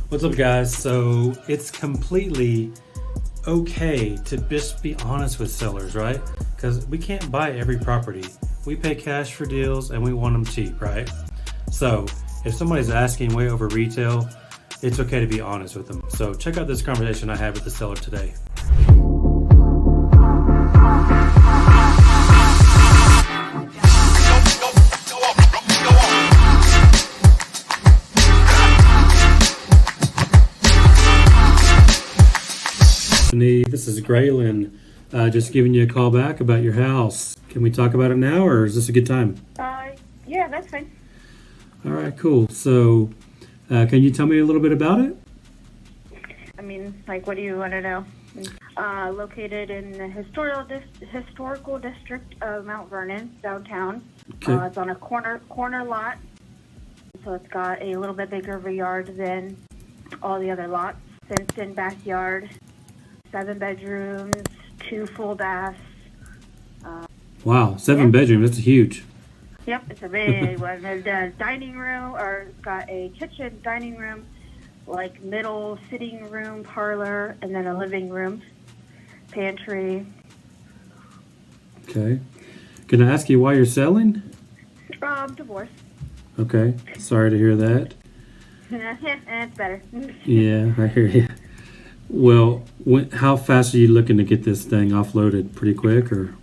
What's up, guys? So it's completely okay to just be honest with sellers, right? Because we can't buy every property. We pay cash for deals and we want them cheap, right? So if somebody's asking way over retail, it's okay to be honest with them. So check out this conversation I had with the seller today. This is Graylan, just giving you a call back about your house. Can we talk about it now, or is this a good time? Yeah, that's fine. All right, cool. So, can you tell me a little bit about it? I mean, like, what do you want to know? Located in the historical district of Mount Vernon, downtown. Okay. It's on a corner lot, so it's got a little bit bigger of a yard than all the other lots. Fenced-in backyard, 7 bedrooms, 2 full baths. Wow, 7 bedrooms. That's huge. Yep, it's a big one. There's a dining room, or it's got a kitchen, dining room, like middle sitting room, parlor, and then a living room, pantry. Okay. Can I ask you why you're selling? Divorce. Okay. Sorry to hear that. It's better. Yeah, I hear you. Well, how fast are you looking to get this thing offloaded? Pretty quick, or?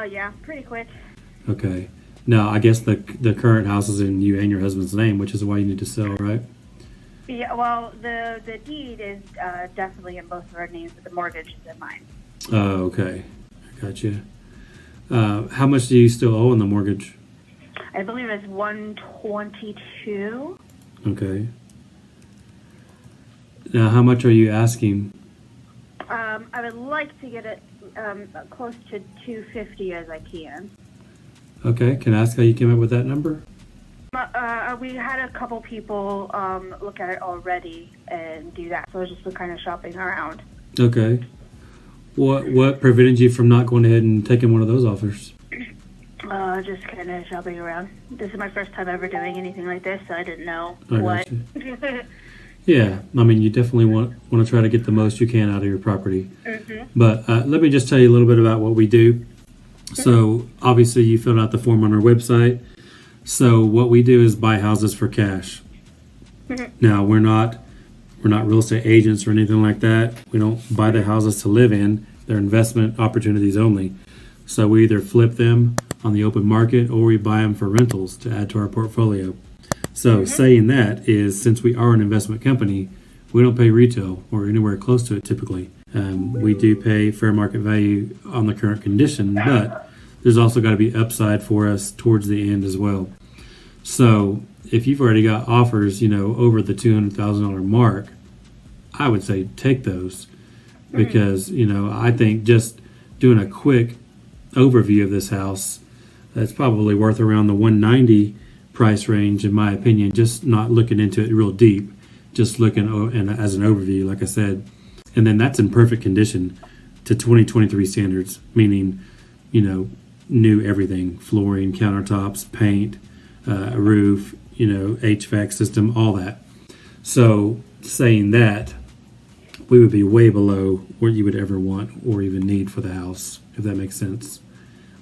Yeah, pretty quick. Okay. Now, I guess the current house is in you and your husband's name, which is why you need to sell, right? Yeah, well, the deed is definitely in both of our names, but the mortgage is in mine. Oh, okay. I got you. How much do you still owe on the mortgage? I believe it's $122. Okay. Now, how much are you asking? I would like to get it close to $250 as I can. Okay. Can I ask how you came up with that number? We had a couple people look at it already and do that, so I was just kind of shopping around. Okay. What prevented you from not going ahead and taking one of those offers? Just kind of shopping around. This is my first time ever doing anything like this, so I didn't know I what. gotcha. Yeah, I mean, you definitely want to try to get the most you can out of your property. Mm-hmm. But let me just tell you a little bit about what we do. So obviously you filled out the form on our website. So what we do is buy houses for cash. Mm-hmm. Now we're not real estate agents or anything like that. We don't buy the houses to live in. They're investment opportunities only. So we either flip them on the open market or we buy them for rentals to add to our portfolio. So saying that is, since we are an investment company, we don't pay retail or anywhere close to it typically. We do pay fair market value on the current condition, but there's also got to be upside for us towards the end as well. So if you've already got offers, over the $200,000 mark, I would say take those, because, I think just doing a quick overview of this house, that's probably worth around the 190 price range, in my opinion, just not looking into it real deep, just looking as an overview, like I said. And then that's in perfect condition to 2023 standards, meaning, new everything, flooring, countertops, paint, roof, HVAC system, all that. So saying that, we would be way below what you would ever want or even need for the house, if that makes sense.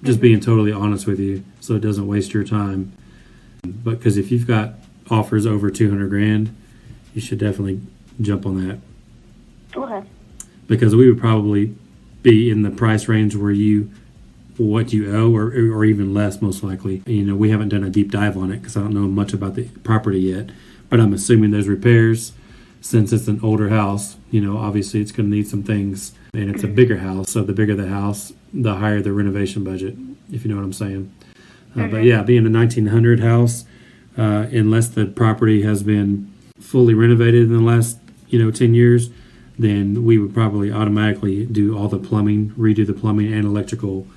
Just being totally honest with you so it doesn't waste your time. But because if you've got offers over $200,000, you should definitely jump on that. Okay. Because we would probably be in the price range where what you owe, or even less, most likely. We haven't done a deep dive on it because I don't know much about the property yet. But I'm assuming there's repairs, since it's an older house. Obviously it's going to need some things, and it's a bigger house. So the bigger the house, the higher the renovation budget, if you know what I'm saying. But yeah, being a 1900 house, unless the property has been fully renovated in the last 10 years, then we would probably automatically do all the plumbing, redo the plumbing and electrical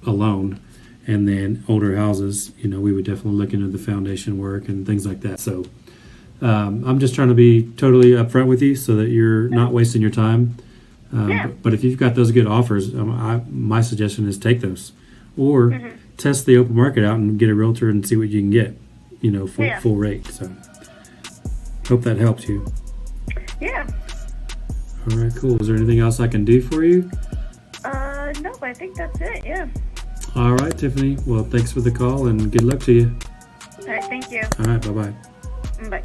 alone. And then older houses, we would definitely look into the foundation work and things like that. So I'm just trying to be totally upfront with you so that you're not wasting your time. But if you've got those good offers, my suggestion is take those, or test the open market out and get a realtor and see what you can get, full rate. So hope that helps you. Yeah. All right, cool. Is there anything else I can do for you? Nope, I think that's it, yeah. All right, Tiffany. Well, thanks for the call and good luck to you. All right, thank you. All right, bye-bye. Bye.